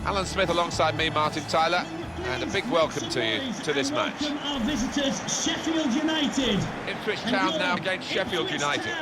Alan Smith alongside me, Martin Tyler, and a big welcome to you to this match. Our visitors, Sheffield United. Ipswich Town now against Sheffield United.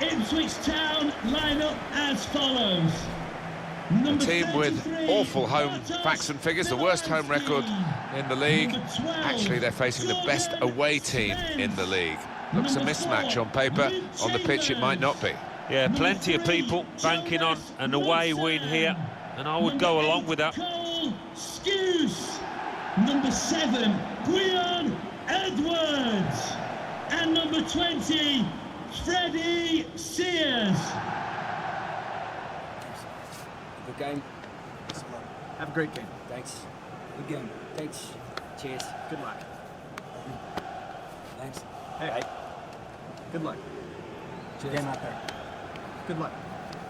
Ipswich Town line up as follows. A team with awful home facts and figures, the worst home record in the league. Actually, they're facing the best away team in the league. Looks a mismatch on paper. On the pitch, it might not be. Yeah, plenty of people banking on an away win here, and I would go along with that. Number 7, Guion Edwards. And number 20, Freddie Sears. Good game. Have a great game. Thanks. Good game. Thanks. Cheers. Good luck. Thanks. Hey. Bye. Good luck. Cheers. Game out there. Good luck.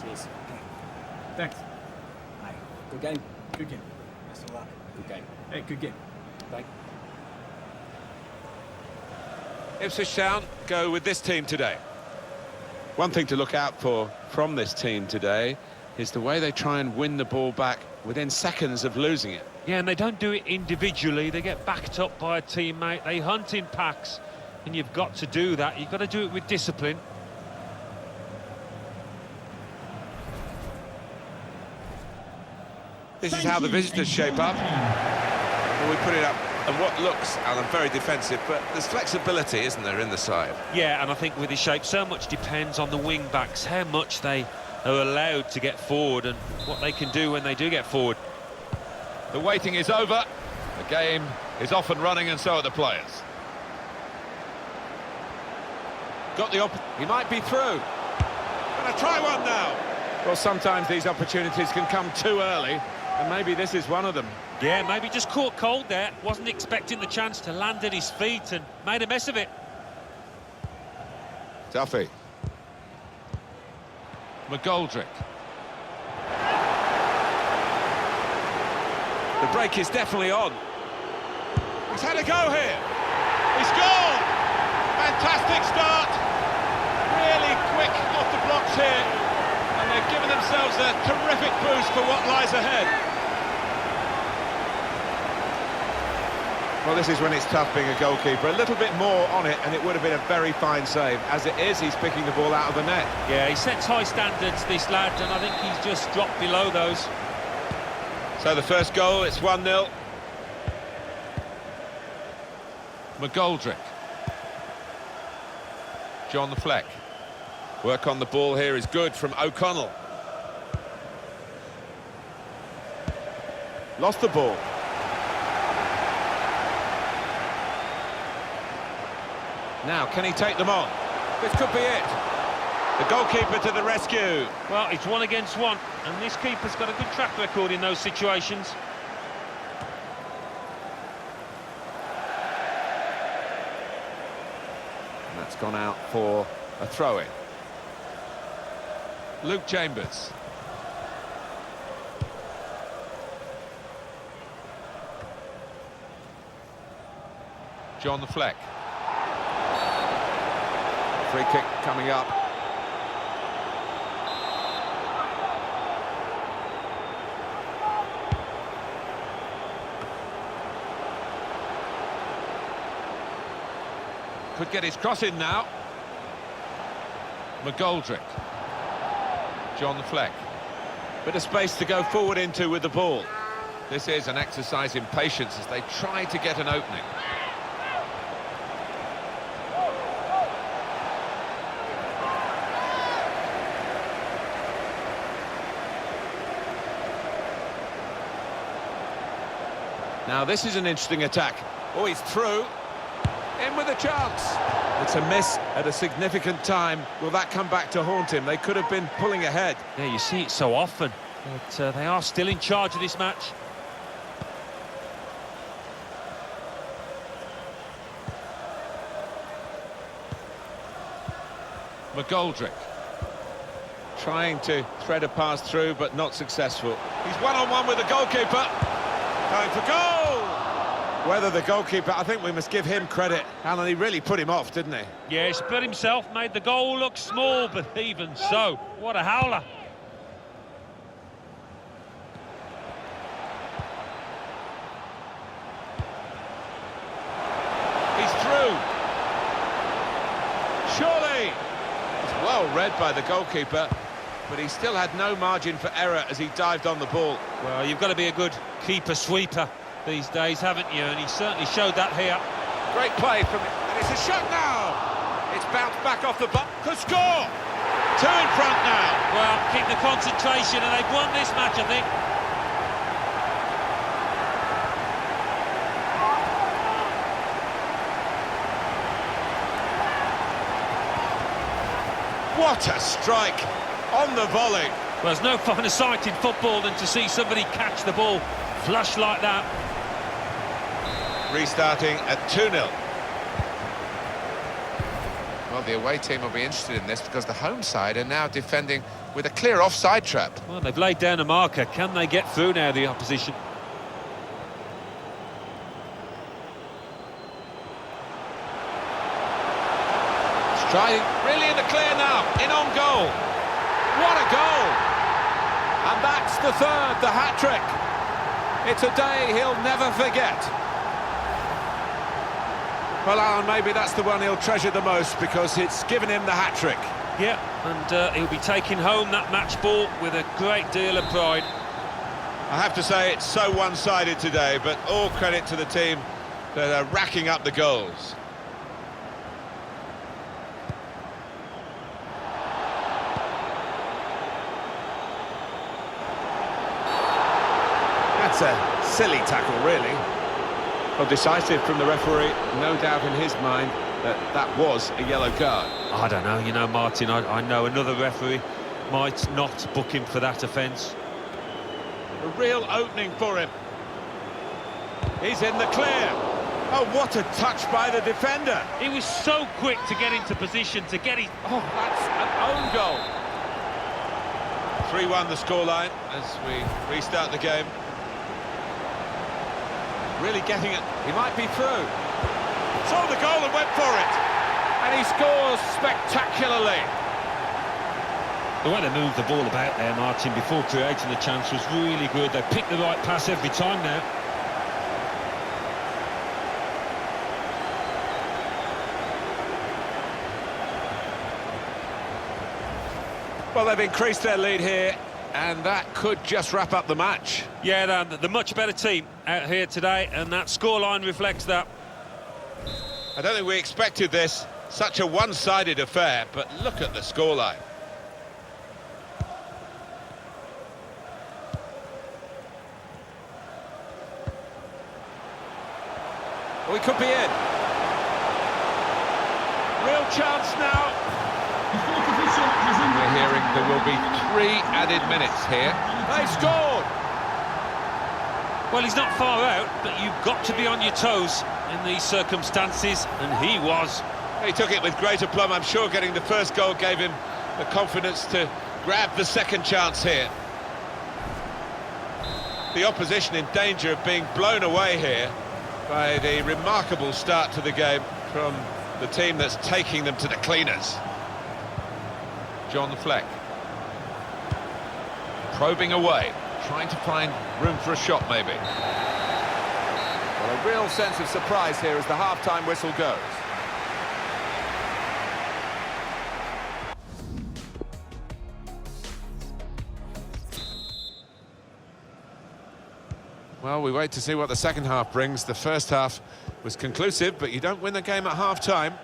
Cheers. Thanks. Bye. Good game. Good game. Best of luck. Good game. Hey, good game. Bye. Ipswich Town go with this team today. One thing to look out for from this team today is the way they try and win the ball back within seconds of losing it. Yeah, and they don't do it individually. They get backed up by a teammate. They hunt in packs, and you've got to do that. You've got to do it with discipline. This is how the visitors shape up. Well, we put it up and what looks, Alan, very defensive, but there's flexibility, isn't there, in the side? Yeah, and I think with his shape, so much depends on the wing-backs, how much they are allowed to get forward and what they can do when they do get forward. The waiting is over. The game is off and running, and so are the players. Got the he might be through. Gonna try one now. Well, sometimes these opportunities can come too early, and maybe this is one of them. Yeah, maybe just caught cold there. Wasn't expecting the chance to land at his feet and made a mess of it. Duffy. McGoldrick. The break is definitely on. He's had a go here. He scored! Fantastic start. Really quick off the blocks here. And they've given themselves a terrific boost for what lies ahead. Well, this is when it's tough being a goalkeeper. A little bit more on it, and it would have been a very fine save. As it is, he's picking the ball out of the net. Yeah, he sets high standards, this lad, and I think he's just dropped below those. So the first goal, it's 1-0. McGoldrick. John the Fleck. Work on the ball here is good from O'Connell. Lost the ball. Now, can he take them on? This could be it. The goalkeeper to the rescue. Well, it's 1 against 1, and this keeper's got a good track record in those situations. And that's gone out for a throw-in. Luke Chambers. John the Fleck. Free kick coming up. Could get his cross in now. McGoldrick. John the Fleck. Bit of space to go forward into with the ball. This is an exercise in patience as they try to get an opening. Now this is an interesting attack. Oh, he's through. In with a chance. It's a miss at a significant time. Will that come back to haunt him? They could have been pulling ahead. Yeah, you see it so often, but they are still in charge of this match. McGoldrick. Trying to thread a pass through, but not successful. He's one-on-one with the goalkeeper. Going for goal! Whether the goalkeeper, I think we must give him credit. Alan, he really put him off, didn't he? Yeah, he split himself, made the goal look small, but even so, what a howler. Surely! It's well read by the goalkeeper, but he still had no margin for error as he dived on the ball. Well, you've got to be a good keeper-sweeper these days, haven't you? And he certainly showed that here. Great play from him, and it's a shot now! It's bounced back off the butt. Could score! Two in front now. Well, keep the concentration, and they've won this match, I think. What a strike on the volley. Well, there's no finer sight in football than to see somebody catch the ball flush like that. Restarting at 2-0. Well, the away team will be interested in this because the home side are now defending with a clear offside trap. Well, they've laid down a marker. Can they get through now, the opposition? Striding really in the clear now, in on goal. What a goal! And that's the third, the hat-trick. It's a day he'll never forget. Well, Alan, maybe that's the one he'll treasure the most because it's given him the hat-trick. Yeah, and he'll be taking home that match ball with a great deal of pride. I have to say it's so one-sided today, but all credit to the team that are racking up the goals. That's a silly tackle, really. Well, decisive from the referee, no doubt in his mind that that was a yellow card. I don't know, you know, Martin, I know another referee might not book him for that offence. A real opening for him. He's in the clear. Oh, what a touch by the defender. He was so quick to get into position, to get his... Oh, that's an own goal. 3-1 the scoreline as we restart the game. Really getting it. He might be through. Saw the goal and went for it. And he scores spectacularly. The way they moved the ball about there, Martin, before creating the chance was really good. They picked the right pass every time now. Well, they've increased their lead here, and that could just wrap up the match. Yeah, the much better team out here today, and that scoreline reflects that. I don't think we expected this, such a one-sided affair, but look at the scoreline. We could be in. Real chance now. The fourth official has We're hearing there will be 3 added minutes here. They scored! Well, he's not far out, but you've got to be on your toes in these circumstances, and he was. He took it with great aplomb. I'm sure getting the first goal gave him the confidence to grab the second chance here. The opposition in danger of being blown away here by the remarkable start to the game from the team that's taking them to the cleaners. John Fleck. Probing away, trying to find room for a shot maybe. Well, a real sense of surprise here as the half-time whistle goes. Well, we wait to see what the second half brings. The first half was conclusive, but you don't win the game at half-time.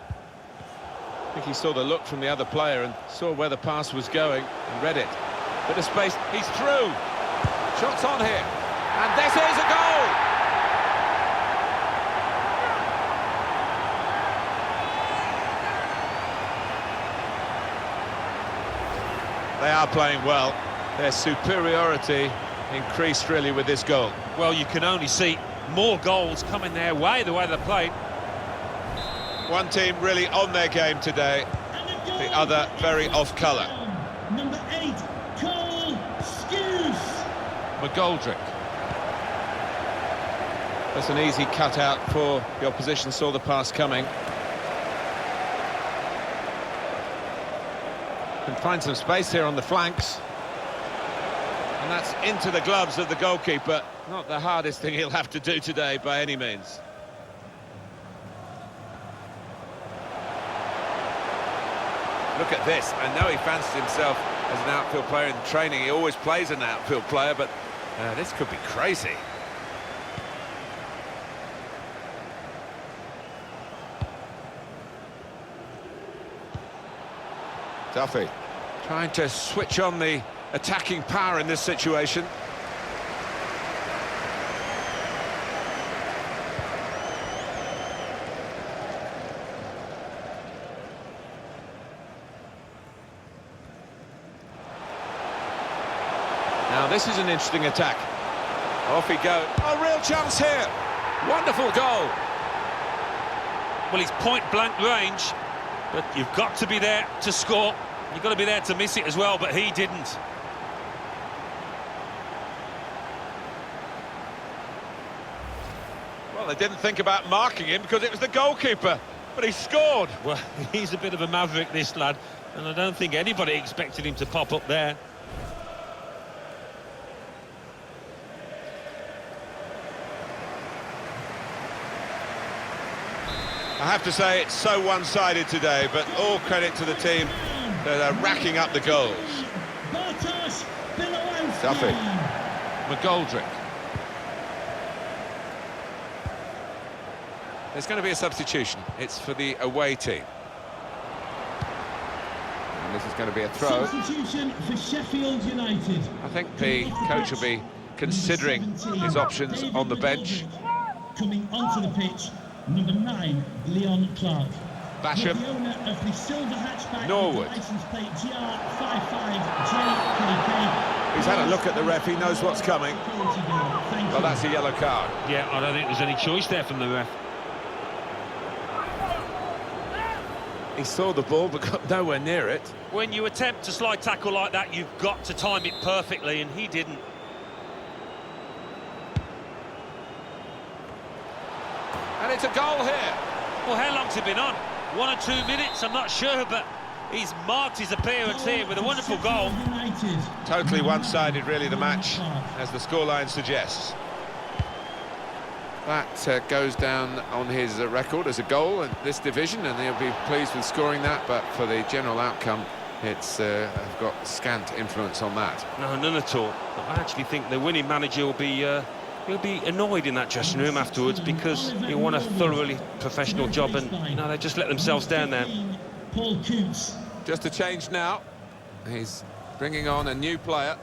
I think he saw the look from the other player and saw where the pass was going and read it. Bit of space, he's through. Shots on here, and this is a goal! They are playing well. Their superiority increased really with this goal. Well, you can only see more goals coming their way, the way they played. One team really on their game today, the other very off colour. Number 8, Cole Skuse. McGoldrick. That's an easy cutout for the opposition, saw the pass coming. Can find some space here on the flanks. And that's into the gloves of the goalkeeper. Not the hardest thing he'll have to do today by any means. Look at this. I know he fancies himself as an outfield player in training. He always plays an outfield player, but this could be crazy. Duffy trying to switch on the attacking power in this situation. Now this is an interesting attack. Off he goes. A real chance here. Wonderful goal. Well, he's point-blank range, but you've got to be there to score. You've got to be there to miss it as well, but he didn't. Well, they didn't think about marking him because it was the goalkeeper, but he scored. Well, he's a bit of a maverick, this lad, and I don't think anybody expected him to pop up there. I have to say it's so one-sided today, but all credit to the team that are racking up the goals. Duffy. McGoldrick. There's going to be a substitution. It's for the away team. And this is going to be a throw. Substitution for Sheffield United. I think the coach will be considering his options on the bench. Coming onto the pitch, number 9, Leon Clark. Basham. The owner of the silver hatchback Norwood. with the license plate GR55JKK. He's had a look at the ref, he knows what's coming. Well, that's a yellow card. Yeah, I don't think there's any choice there from the ref. He saw the ball but got nowhere near it. When you attempt a slide tackle like that, you've got to time it perfectly, and he didn't. And it's a goal here. Well, how long's he been on? 1 or 2 minutes, I'm not sure, but he's marked his appearance here with a wonderful goal. Totally one-sided, really, the match, as the scoreline suggests. That goes down on his record as a goal in this division, and he'll be pleased with scoring that, but for the general outcome, it's got scant influence on that. No, none at all. I actually think the winning manager will be he'll be annoyed in that dressing room afterwards, because he won a thoroughly professional job, and they just let themselves down there. Paul Coots. Just a change now. He's bringing on a new player.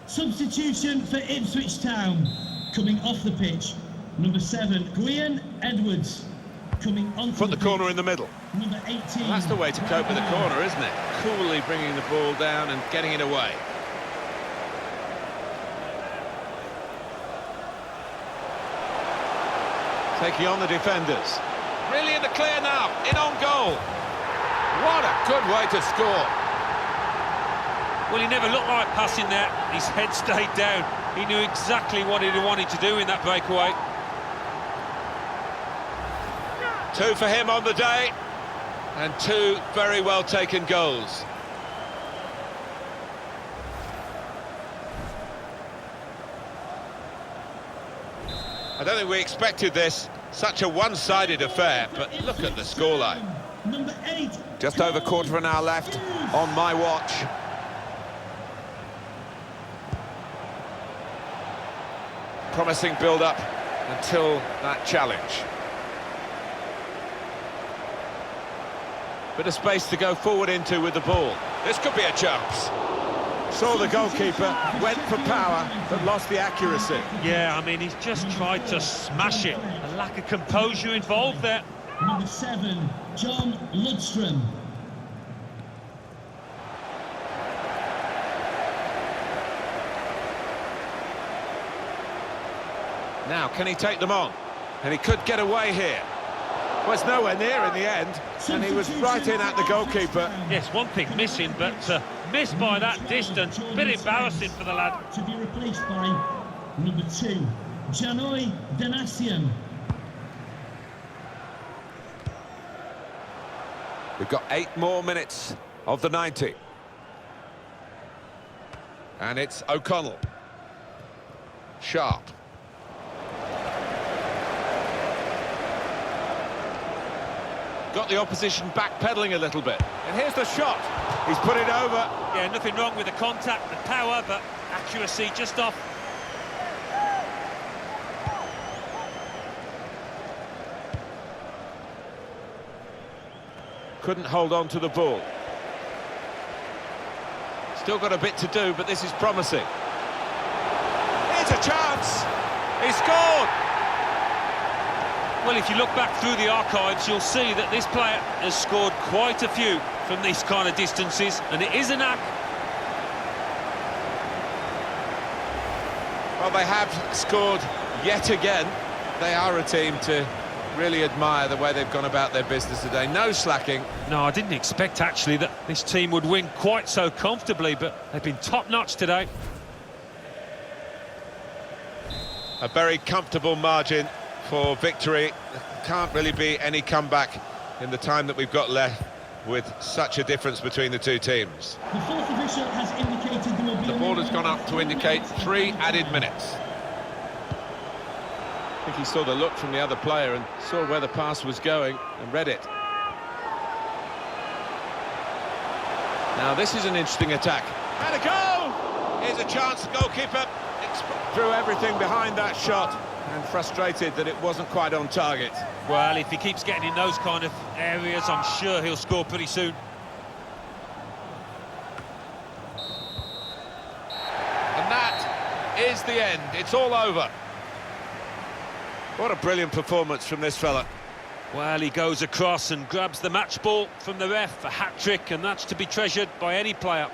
Substitution for Ipswich Town. Coming off the pitch, number 7, Gwion Edwards. Coming onto Put the corner in the middle. Number 18. Well, that's the way to cope with a corner, isn't it? Coolly bringing the ball down and getting it away. Taking on the defenders. Really in the clear now, in on goal. What a good way to score. Well, he never looked like passing there. His head stayed down. He knew exactly what he wanted to do in that breakaway. 2 for him on the day, and 2 very well taken goals. I don't think we expected this, such a one-sided affair, but look at the scoreline. Number 8. Just over quarter of an hour left on my watch. Promising build-up until that challenge. Bit of space to go forward into with the ball. This could be a chance. Saw the goalkeeper, went for power, but lost the accuracy. Yeah, I mean, he's just tried to smash it. A lack of composure involved there. Number 7, John Ludstrom. Now, can he take them on? And he could get away here. Well, it's nowhere near in the end, and he was right in at the goalkeeper. Yes, one thing missing, but missed by that distance. Bit embarrassing for the lad. To be replaced by number 2, Janoy Danasian. We've got 8 more minutes of the 90. And it's O'Connell. Sharp. got the opposition backpedaling a little bit. And here's the shot. He's put it over. Yeah, nothing wrong with the contact, the power, but accuracy just off. Couldn't hold on to the ball. Still got a bit to do, but this is promising. Here's a chance. He scored. Well, if you look back through the archives, you'll see that this player has scored quite a few from these kind of distances, and it is a knack. Well, they have scored yet again. They are a team to really admire the way they've gone about their business today. No slacking. No, I didn't expect, actually, that this team would win quite so comfortably, but they've been top-notch today. A very comfortable margin for victory. Can't really be any comeback in the time that we've got left with such a difference between the two teams. The fourth official has indicated there will be... The ball has gone up to indicate 3 added minutes. I think he saw the look from the other player and saw where the pass was going and read it. Now this is an interesting attack. And a goal! Here's a chance, the goalkeeper threw everything behind that shot and frustrated that it wasn't quite on target. Well, if he keeps getting in those kind of areas, I'm sure he'll score pretty soon. And that is the end. It's all over. What a brilliant performance from this fella. Well, he goes across and grabs the match ball from the ref, a hat-trick, and that's to be treasured by any player.